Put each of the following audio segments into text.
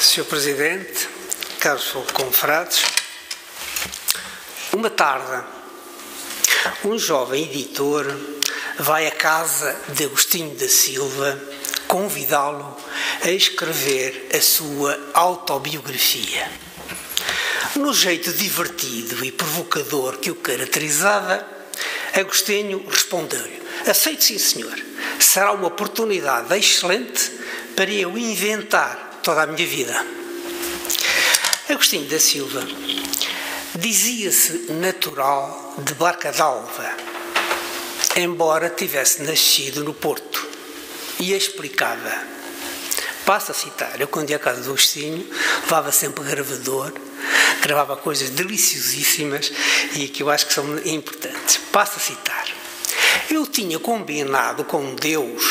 Sr. Presidente, caros confrades, uma tarde, um jovem editor vai à casa de Agostinho da Silva convidá-lo a escrever a sua autobiografia. No jeito divertido e provocador que o caracterizava, Agostinho respondeu-lhe: aceito, sim, senhor. Será uma oportunidade excelente para eu inventar toda a minha vida. Agostinho da Silva dizia-se natural de Barca d'Alva, embora tivesse nascido no Porto, e explicava. Passo a citar: eu, quando ia à casa do Agostinho, levava sempre gravador, gravava coisas deliciosíssimas e que eu acho que são importantes. Passo a citar: eu tinha combinado com Deus,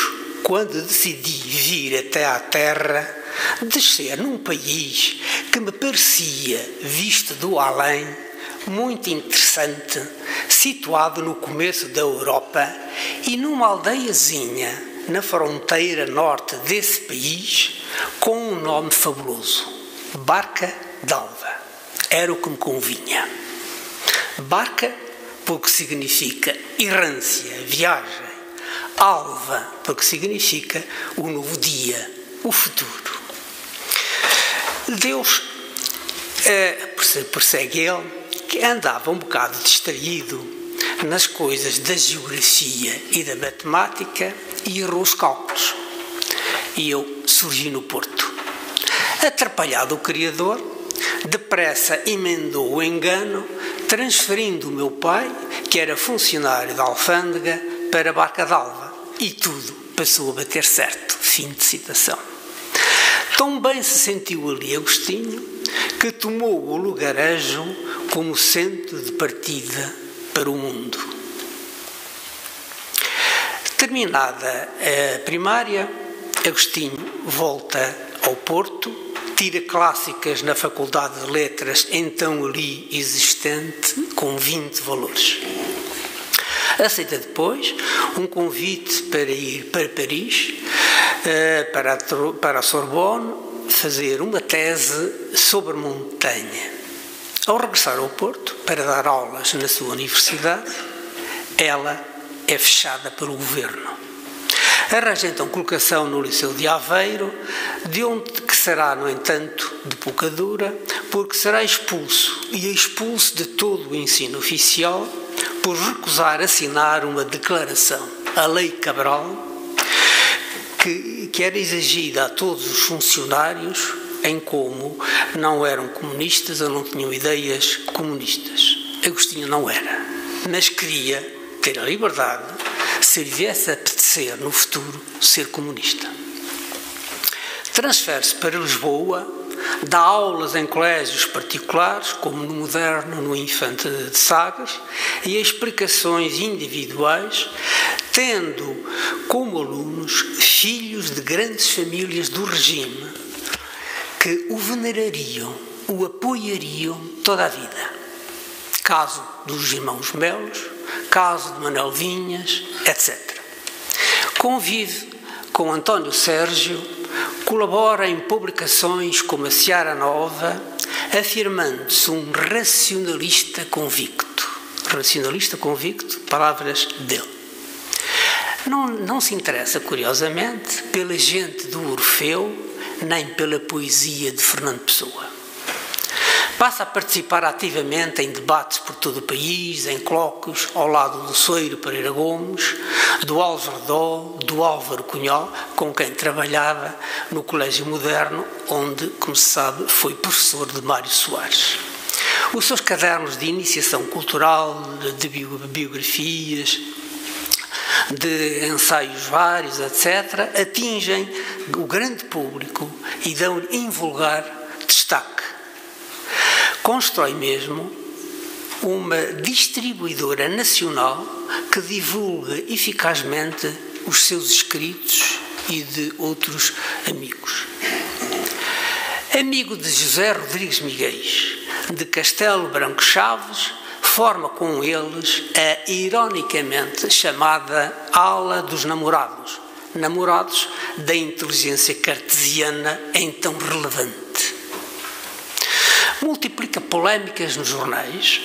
quando decidi vir até à Terra, descer num país que me parecia, visto do além, muito interessante, situado no começo da Europa e numa aldeiazinha na fronteira norte desse país, com um nome fabuloso: Barca d'Alva. Era o que me convinha. Barca, porque significa errância, viagem. Alva, porque significa o novo dia, o futuro. Deus persegue ele, que andava um bocado distraído nas coisas da geografia e da matemática e errou os cálculos. E eu surgi no Porto. Atrapalhado o Criador, depressa emendou o engano, transferindo o meu pai, que era funcionário da alfândega, para Barca d'Alva. E tudo passou a bater certo. Fim de citação. Tão bem se sentiu ali Agostinho, que tomou o lugarejo como centro de partida para o mundo. Terminada a primária, Agostinho volta ao Porto, tira clássicas na Faculdade de Letras, então ali existente, com 20 valores. Aceita depois um convite para ir para Paris, para a Sorbonne, fazer uma tese sobre montanha. Ao regressar ao Porto para dar aulas na sua universidade, ela é fechada pelo governo. Arranja então colocação no Liceu de Aveiro, de onde que será, no entanto, de pouca dura, porque será expulso de todo o ensino oficial por recusar assinar uma declaração, a Lei Cabral, que era exigida a todos os funcionários em como não eram comunistas ou não tinham ideias comunistas. Agostinho não era, mas queria ter a liberdade, se lhe viesse a apetecer no futuro ser comunista. Transfere-se para Lisboa, dá aulas em colégios particulares, como no Moderno, no Infante de Sagres, e explicações individuais, tendo como alunos filhos de grandes famílias do regime, que o venerariam, o apoiariam toda a vida. Caso dos irmãos Melos, caso de Manuel Vinhas, etc. Convive com António Sérgio, colabora em publicações como a Seara Nova, afirmando-se um racionalista convicto. Racionalista convicto, palavras dele. Não se interessa, curiosamente, pela gente do Orfeu, nem pela poesia de Fernando Pessoa. Passa a participar ativamente em debates por todo o país, em colóquios, ao lado do Soeiro Pereira Gomes, do Álvaro Dó, do Álvaro Cunhal, com quem trabalhava no Colégio Moderno, onde, como se sabe, foi professor de Mário Soares. Os seus cadernos de iniciação cultural, de biografias, de ensaios vários, etc., atingem o grande público e dão-lhe em vulgar destaque. Constrói mesmo uma distribuidora nacional que divulga eficazmente os seus escritos e de outros amigos. Amigo de José Rodrigues Miguéis, de Castelo Branco Chaves, forma com eles a ironicamente chamada Ala dos Namorados, namorados da inteligência cartesiana então relevante. Multiplica polémicas nos jornais,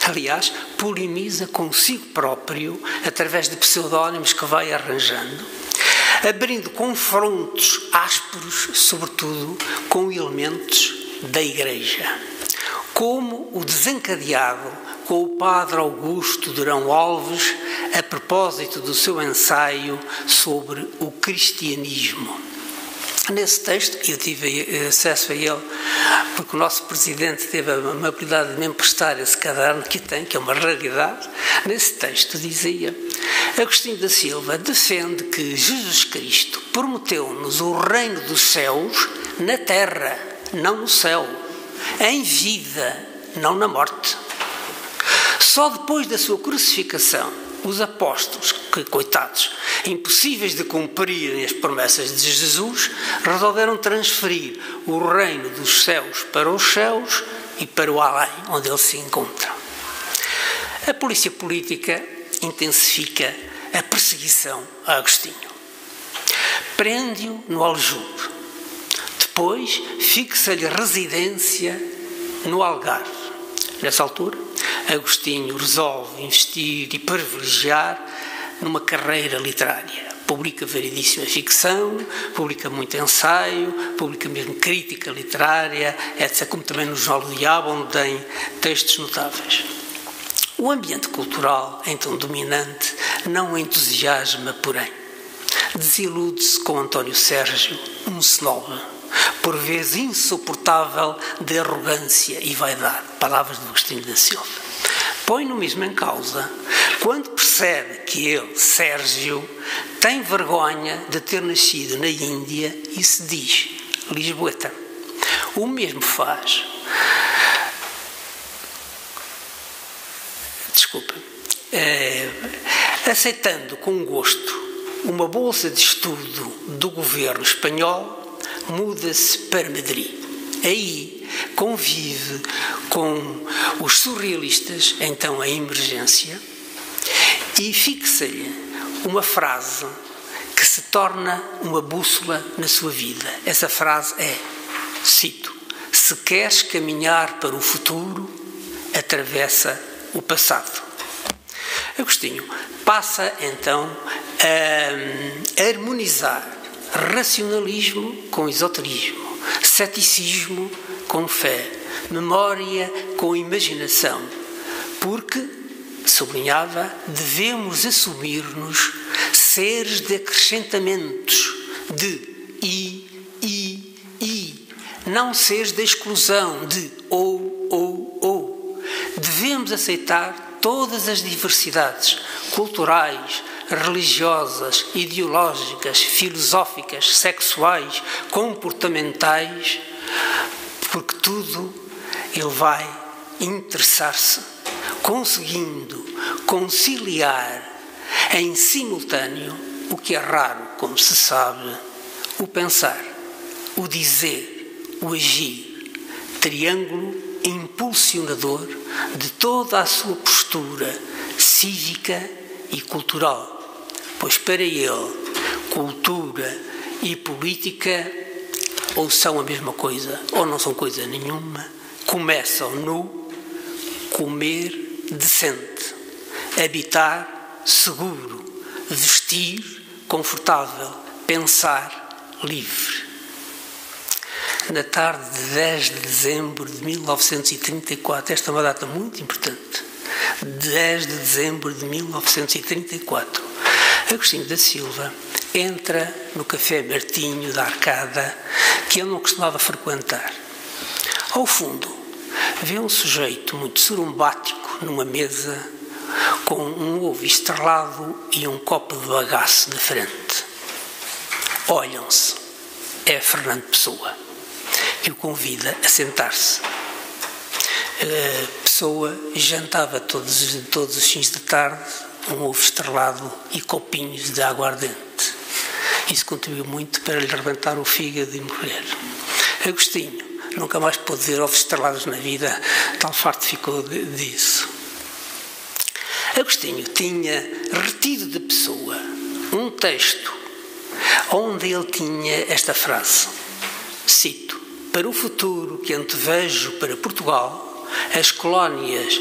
aliás, polemiza consigo próprio através de pseudónimos que vai arranjando, abrindo confrontos ásperos, sobretudo com elementos da Igreja, como o desencadeado com o padre Augusto Durão Alves a propósito do seu ensaio sobre o cristianismo. Nesse texto, eu tive acesso a ele, porque o nosso presidente teve a amabilidade de me emprestar esse caderno que tem, que é uma raridade. Nesse texto dizia: Agostinho da Silva defende que Jesus Cristo prometeu-nos o reino dos céus na terra, não no céu, em vida, não na morte. Só depois da sua crucificação, os apóstolos, que, coitados, impossíveis de cumprirem as promessas de Jesus, resolveram transferir o reino dos céus para os céus e para o além, onde ele se encontra. A polícia política intensifica a perseguição a Agostinho. Prende-o no Aljube. Depois fixa-lhe residência no Algarve. Nessa altura, Agostinho resolve investir e privilegiar numa carreira literária. Publica variedíssima ficção, publica muito ensaio, publica mesmo crítica literária, etc., como também no Jornal do Diabo, onde tem textos notáveis. O ambiente cultural, então dominante, não o entusiasma, porém. Desilude-se com António Sérgio, um snob, por vezes insuportável de arrogância e vaidade. Palavras de Agostinho da Silva. Põe-no mesmo em causa quando percebe que ele, Sérgio, tem vergonha de ter nascido na Índia e se diz lisboeta. O mesmo faz... aceitando com gosto uma bolsa de estudo do governo espanhol, muda-se para Madrid. Aí convive com os surrealistas, então em emergência, e fixa-lhe uma frase que se torna uma bússola na sua vida. Essa frase é, cito: se queres caminhar para o futuro, atravessa o passado. Agostinho passa então a harmonizar racionalismo com esoterismo, ceticismo com fé, memória com imaginação, porque, sublinhava, devemos assumir-nos seres de acrescentamentos, de e, não seres de exclusão, de ou. Devemos aceitar todas as diversidades culturais, religiosas, ideológicas, filosóficas, sexuais, comportamentais, porque tudo ele vai interessar-se, conseguindo conciliar em simultâneo o que é raro, como se sabe, o pensar, o dizer, o agir, triângulo impulsionador de toda a sua postura cívica e cultural, pois para ele cultura e política ou são a mesma coisa ou não são coisa nenhuma, começam no comer decente, habitar seguro, vestir confortável, pensar livre. Na tarde de 10 de dezembro de 1934, esta é uma data muito importante, 10 de dezembro de 1934, Agostinho da Silva entra no Café Martinho da Arcada, que ele não costumava frequentar. Ao fundo, vê um sujeito muito sorumbático numa mesa com um ovo estrelado e um copo de bagaço na frente. Olham-se. É Fernando Pessoa, que o convida a sentar-se. Pessoa jantava todos os fins de tarde um ovo estrelado e copinhos de aguardente. Isso contribuiu muito para lhe rebentar o fígado e morrer. Agostinho nunca mais pôde ver ovos estrelados na vida, tal farto ficou disso. Agostinho tinha retido de Pessoa um texto onde ele tinha esta frase, cito: "Para o futuro que antevejo para Portugal, as colónias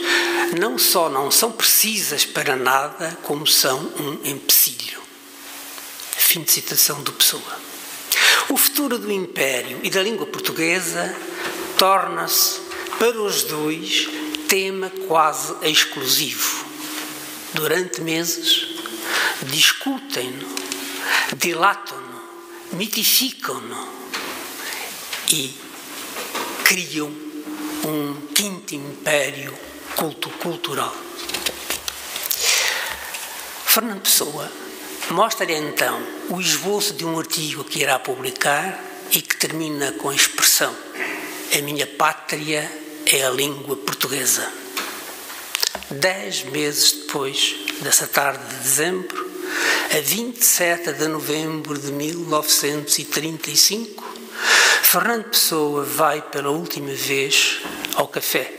não só não são precisas para nada, como são um empecilho." Fim de citação do Pessoa. O futuro do Império e da língua portuguesa torna-se, para os dois, tema quase exclusivo. Durante meses, discutem-no, dilatam-no, mitificam-no e criam um quinto império cultural. Fernando Pessoa mostra-lhe então o esboço de um artigo que irá publicar e que termina com a expressão: "A minha pátria é a língua portuguesa." 10 meses depois, dessa tarde de dezembro, a 27 de novembro de 1935, Fernando Pessoa vai pela última vez ao café.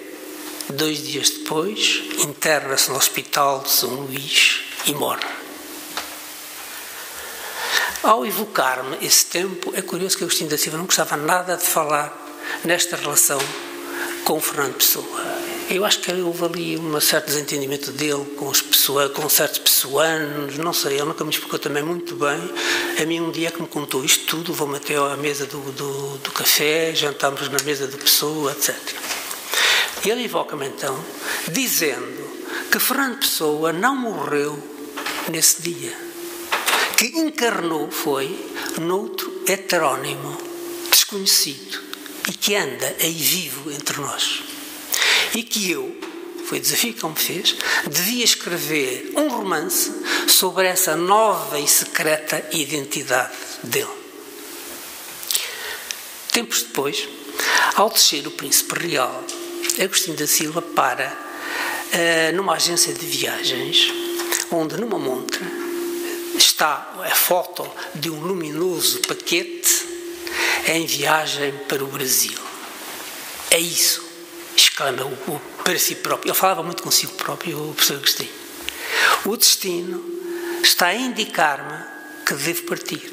2 dias depois, interna-se no Hospital de São Luís e morre. Ao evocar-me esse tempo, é curioso que Agostinho da Silva não gostava nada de falar nesta relação com Fernando Pessoa. Eu acho que houve ali um certo desentendimento dele com certos pessoanos, não sei, ele nunca me explicou também muito bem. A mim um dia que me contou isto tudo, vou-me até à mesa do café, jantámos na mesa de Pessoa, etc. E ele evoca-me então, dizendo que Fernando Pessoa não morreu nesse dia, que encarnou foi noutro heterónimo, desconhecido, e que anda aí vivo entre nós. E que eu, foi o desafio que ele me fez, devia escrever um romance sobre essa nova e secreta identidade dele. Tempos depois, ao descer o Príncipe Real, Agostinho da Silva para numa agência de viagens, onde numa montra está a foto de um luminoso paquete em viagem para o Brasil. "É isso", exclama para si próprio. Ele falava muito consigo próprio, o professor Agostinho. "O destino está a indicar-me que devo partir."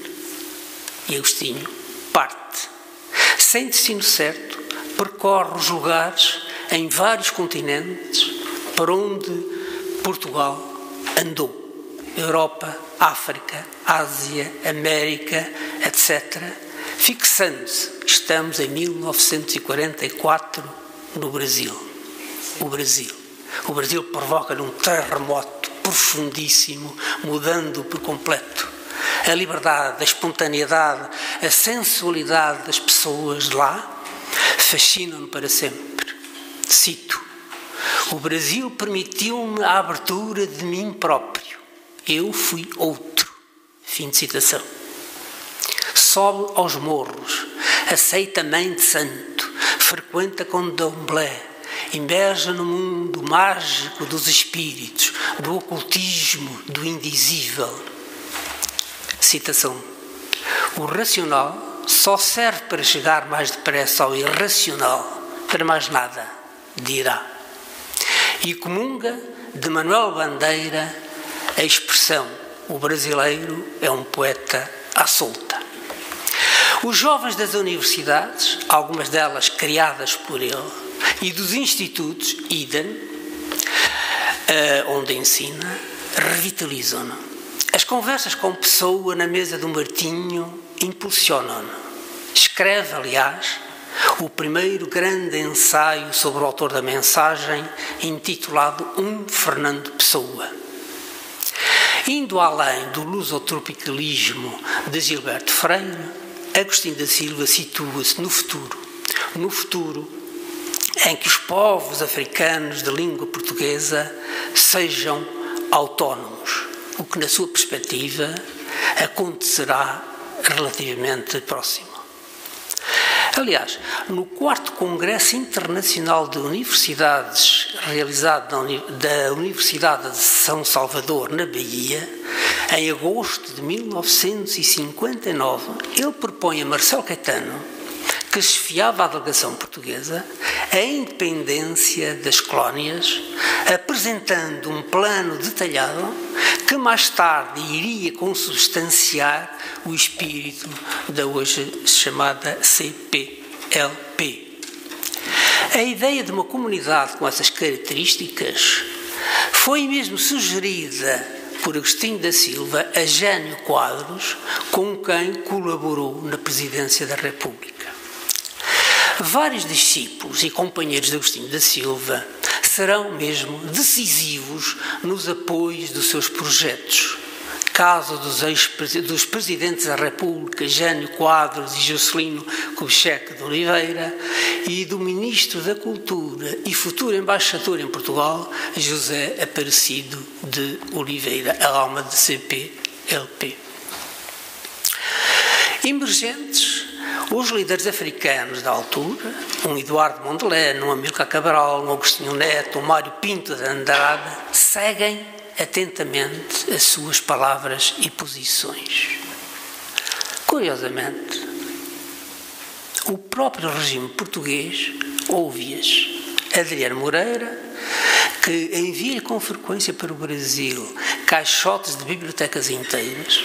E Agostinho parte. Sem destino certo, percorre os lugares em vários continentes para onde Portugal andou. Europa, África, Ásia, América, etc., fixando-se, estamos em 1944 no Brasil. O Brasil provoca-lhe um terremoto profundíssimo, mudando por completo. A liberdade, a espontaneidade, a sensualidade das pessoas lá fascinam-me para sempre. Cito: "O Brasil permitiu-me a abertura de mim próprio. Eu fui outro." Fim de citação. Sobe aos morros, aceita mãe de santo, frequenta candomblé, imerge no mundo mágico dos espíritos, do ocultismo, do indizível. Citação: "O racional só serve para chegar mais depressa ao irracional, para mais nada", dirá. E comunga de Manuel Bandeira a expressão: "O brasileiro é um poeta à solta." Os jovens das universidades, algumas delas criadas por ele, e dos institutos, idem, onde ensina, revitalizam-no. As conversas com Pessoa na mesa do Martinho impulsionam-no. Escreve, aliás, o primeiro grande ensaio sobre o autor da mensagem, intitulado Um Fernando Pessoa. Indo além do lusotropicalismo de Gilberto Freire, Agostinho da Silva situa-se no futuro em que os povos africanos de língua portuguesa sejam autónomos, o que, na sua perspectiva, acontecerá relativamente próximo. Aliás, no 4º Congresso Internacional de Universidades, realizado da Universidade de São Salvador, na Bahia, em agosto de 1959, ele propõe a Marcelo Caetano, que chefiava a delegação portuguesa, a independência das colónias, apresentando um plano detalhado que mais tarde iria consubstanciar o espírito da hoje chamada CPLP. A ideia de uma comunidade com essas características foi mesmo sugerida por Agostinho da Silva a Jânio Quadros, com quem colaborou na presidência da República. Vários discípulos e companheiros de Agostinho da Silva serão mesmo decisivos nos apoios dos seus projetos. Caso dos presidentes da República, Jânio Quadros e Juscelino Kubitschek de Oliveira, e do Ministro da Cultura e futuro embaixador em Portugal, José Aparecido de Oliveira, a alma de CPLP. Emergentes, os líderes africanos da altura, um Eduardo Mondlane, um Amílcar Cabral, um Agostinho Neto, um Mário Pinto de Andrade, seguem atentamente as suas palavras e posições. Curiosamente, o próprio regime português ouve-as. Adriano Moreira, que envia com frequência para o Brasil caixotes de bibliotecas inteiras,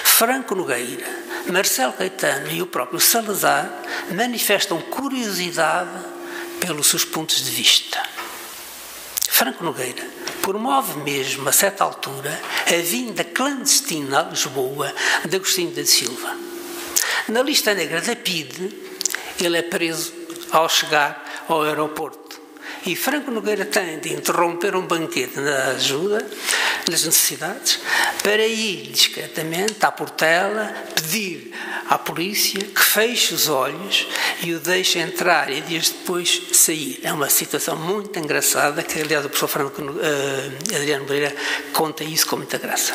Franco Nogueira, Marcelo Caetano e o próprio Salazar manifestam curiosidade pelos seus pontos de vista. Franco Nogueira promove mesmo, a certa altura, a vinda clandestina a Lisboa de Agostinho da Silva. Na lista negra da PIDE, ele é preso ao chegar ao aeroporto. E Franco Nogueira tem de interromper um banquete na ajuda, nas necessidades, para ir discretamente à Portela, pedir à polícia que feche os olhos e o deixe entrar e dias depois sair. É uma situação muito engraçada, que aliás o professor Adriano Moreira conta isso com muita graça.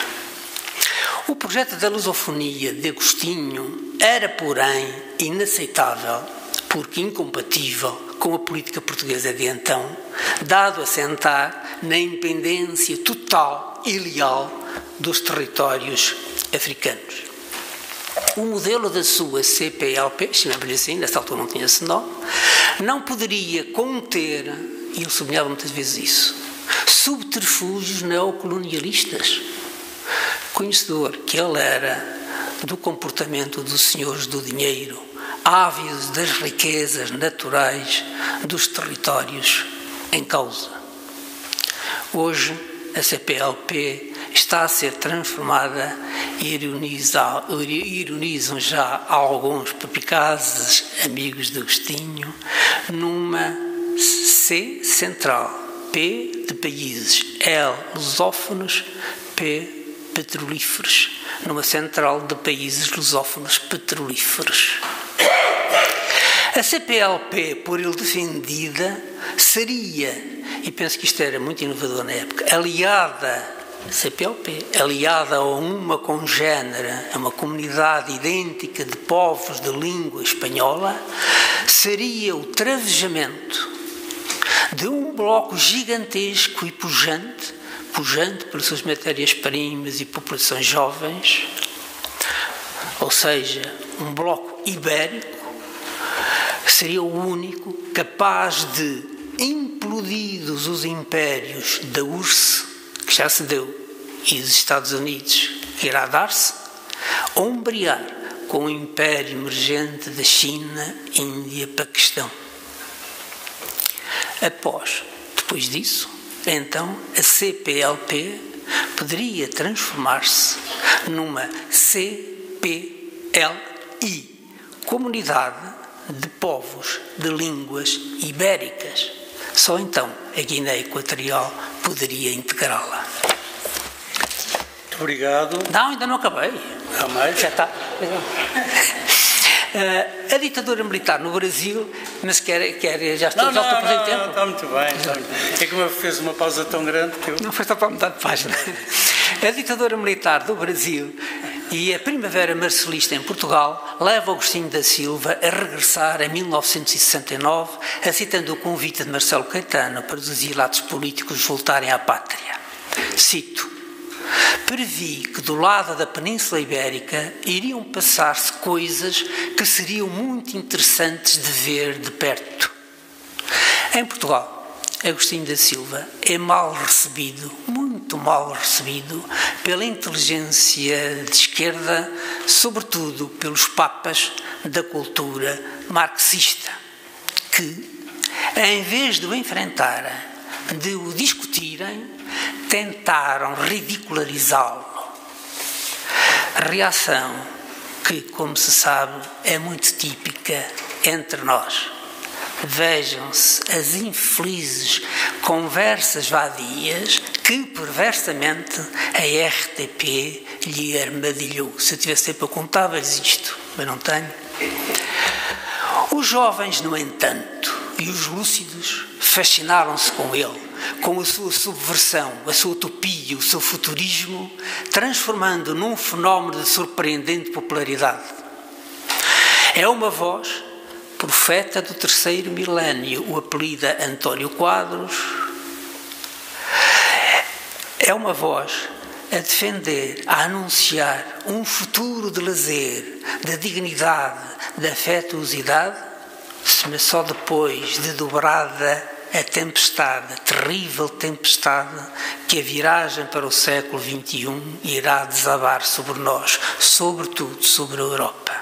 O projeto da lusofonia de Agostinho era, porém, inaceitável, porque incompatível com a política portuguesa de então, dado assentar na independência total e leal dos territórios africanos. O modelo da sua CPLP, chamamos-lhe assim, nessa altura não tinha esse nome, não poderia conter, e ele sublinhava muitas vezes isso, subterfúgios neocolonialistas. Conhecedor que ele era do comportamento dos senhores do dinheiro, ávidos das riquezas naturais dos territórios em causa. Hoje, a CPLP está a ser transformada, ironizam já alguns perspicazes amigos de Agostinho, numa C central, P de países, L lusófonos, P petrolíferos, numa central de países lusófonos petrolíferos. A CPLP, por ele defendida, seria, e penso que isto era muito inovador na época, aliada a uma congénera, a uma comunidade idêntica de povos de língua espanhola, seria o travejamento de um bloco gigantesco e pujante pelas suas matérias-primas e populações jovens, ou seja, um bloco ibérico, seria o único capaz de, implodidos os impérios da URSS, que já se deu, e dos Estados Unidos, que irá dar-se, ombrear com o império emergente da China, Índia, Paquistão. Depois disso, então, a CPLP poderia transformar-se numa CPLI, Comunidade de Povos de Línguas Ibéricas. Só então a Guiné Equatorial poderia integrá-la. Muito obrigado. Não, ainda não acabei. Há mais? Já está. A ditadura militar no Brasil, mas já estou a perder tempo. Não, está muito bem. É que me fez uma pausa tão grande que eu... Não foi só para metade de página. A ditadura militar do Brasil e a primavera marcelista em Portugal leva Agostinho da Silva a regressar em 1969, aceitando o convite de Marcelo Caetano para os exilados políticos voltarem à pátria. Cito: previ que do lado da Península Ibérica iriam passar-se coisas que seriam muito interessantes de ver de perto. Em Portugal, Agostinho da Silva é mal recebido, muito muito mal recebido pela inteligência de esquerda, sobretudo pelos papas da cultura marxista, que, em vez de o enfrentarem, de o discutirem, tentaram ridicularizá-lo. Reação que, como se sabe, é muito típica entre nós. Vejam-se as infelizes conversas vadias que, perversamente, a RTP lhe armadilhou. Se eu tivesse tempo, eu contava-lhes isto, mas não tenho. Os jovens, no entanto, e os lúcidos fascinaram-se com ele, com a sua subversão, a sua utopia, o seu futurismo, transformando num fenómeno de surpreendente popularidade. É uma voz, profeta do terceiro milénio, o apelida António Quadros. É uma voz a defender, a anunciar um futuro de lazer, de dignidade, de afetuosidade, mas só depois de dobrada a tempestade, a terrível tempestade que a viragem para o século XXI irá desabar sobre nós, sobretudo sobre a Europa.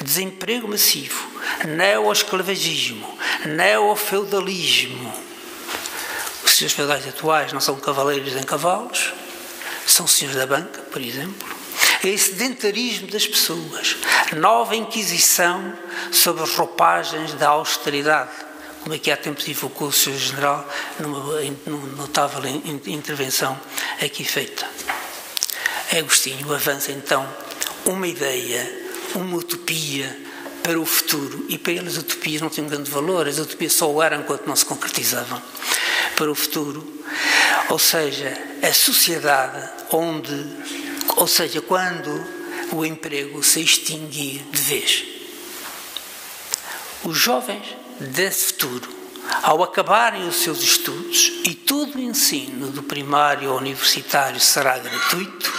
Desemprego massivo, neo-esclavagismo, neo-feudalismo. Os senhores feudais atuais não são cavaleiros em cavalos, são senhores da banca, por exemplo. É esse sedentarismo das pessoas, nova inquisição sobre as roupagens da austeridade, como aqui há tempos invocou o Sr. General numa notável intervenção aqui feita. Agostinho avança então uma ideia, uma utopia para o futuro, e para ele as utopias não tinham grande valor, as utopias só o eram enquanto não se concretizavam. Para o futuro, ou seja, a sociedade quando o emprego se extinguir de vez. Os jovens desse futuro, ao acabarem os seus estudos, e todo o ensino do primário ao universitário será gratuito,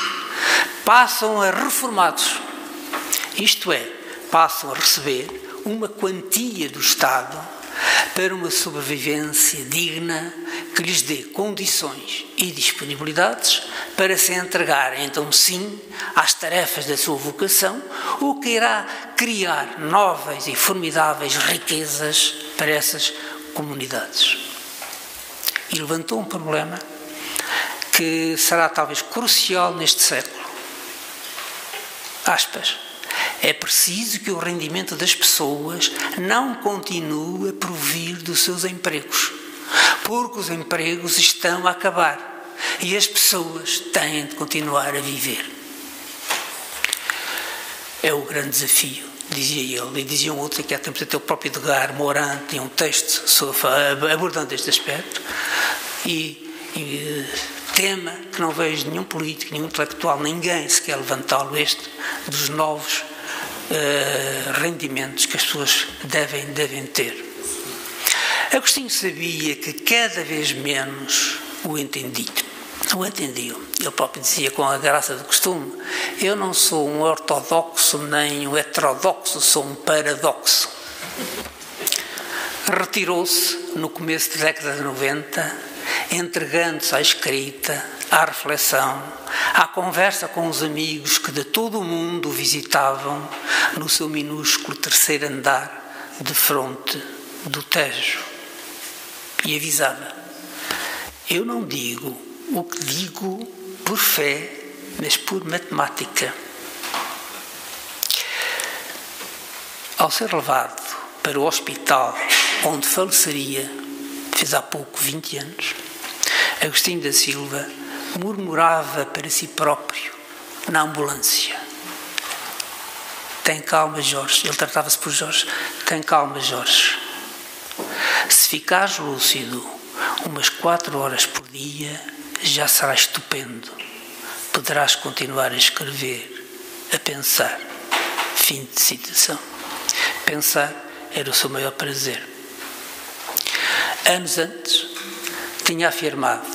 passam a reformados. Isto é, passam a receber uma quantia do Estado para uma sobrevivência digna que lhes dê condições e disponibilidades para se entregarem, então sim, às tarefas da sua vocação, o que irá criar novas e formidáveis riquezas para essas comunidades. E levantou um problema que será talvez crucial neste século. Aspas. É preciso que o rendimento das pessoas não continue a provir dos seus empregos, porque os empregos estão a acabar e as pessoas têm de continuar a viver. É o grande desafio, dizia ele, e diziam outros aqui há tempos, até o próprio Edgar Morin tinha um texto abordando este aspecto, e tema que não vejo nenhum político, nenhum intelectual, ninguém sequer levantá-lo, este dos novos rendimentos que as pessoas devem ter. Agostinho sabia que cada vez menos o entendiam. Ele próprio dizia, com a graça do costume, eu não sou um ortodoxo nem um heterodoxo, sou um paradoxo. Retirou-se no começo da década de 90, entregando-se à escrita, à reflexão, à conversa com os amigos que de todo o mundo o visitavam no seu minúsculo terceiro andar de fronte do Tejo. E avisava, eu não digo o que digo por fé, mas por matemática. Ao ser levado para o hospital onde faleceria, fez há pouco 20 anos, Agostinho da Silva murmurava para si próprio na ambulância: tem calma, Jorge. Ele tratava-se por Jorge. Tem calma, Jorge. Se ficares lúcido umas 4 horas por dia, já será estupendo. Poderás continuar a escrever, a pensar. Fim de citação. Pensar era o seu maior prazer. Anos antes, tinha afirmado: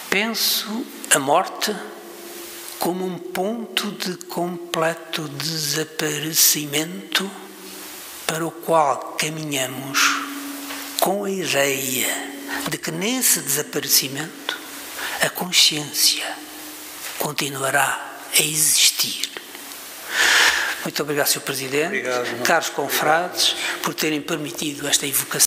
penso a morte como um ponto de completo desaparecimento para o qual caminhamos com a ideia de que nesse desaparecimento a consciência continuará a existir. Muito obrigado, Sr. Presidente. Obrigado, caros confrades, por terem permitido esta evocação.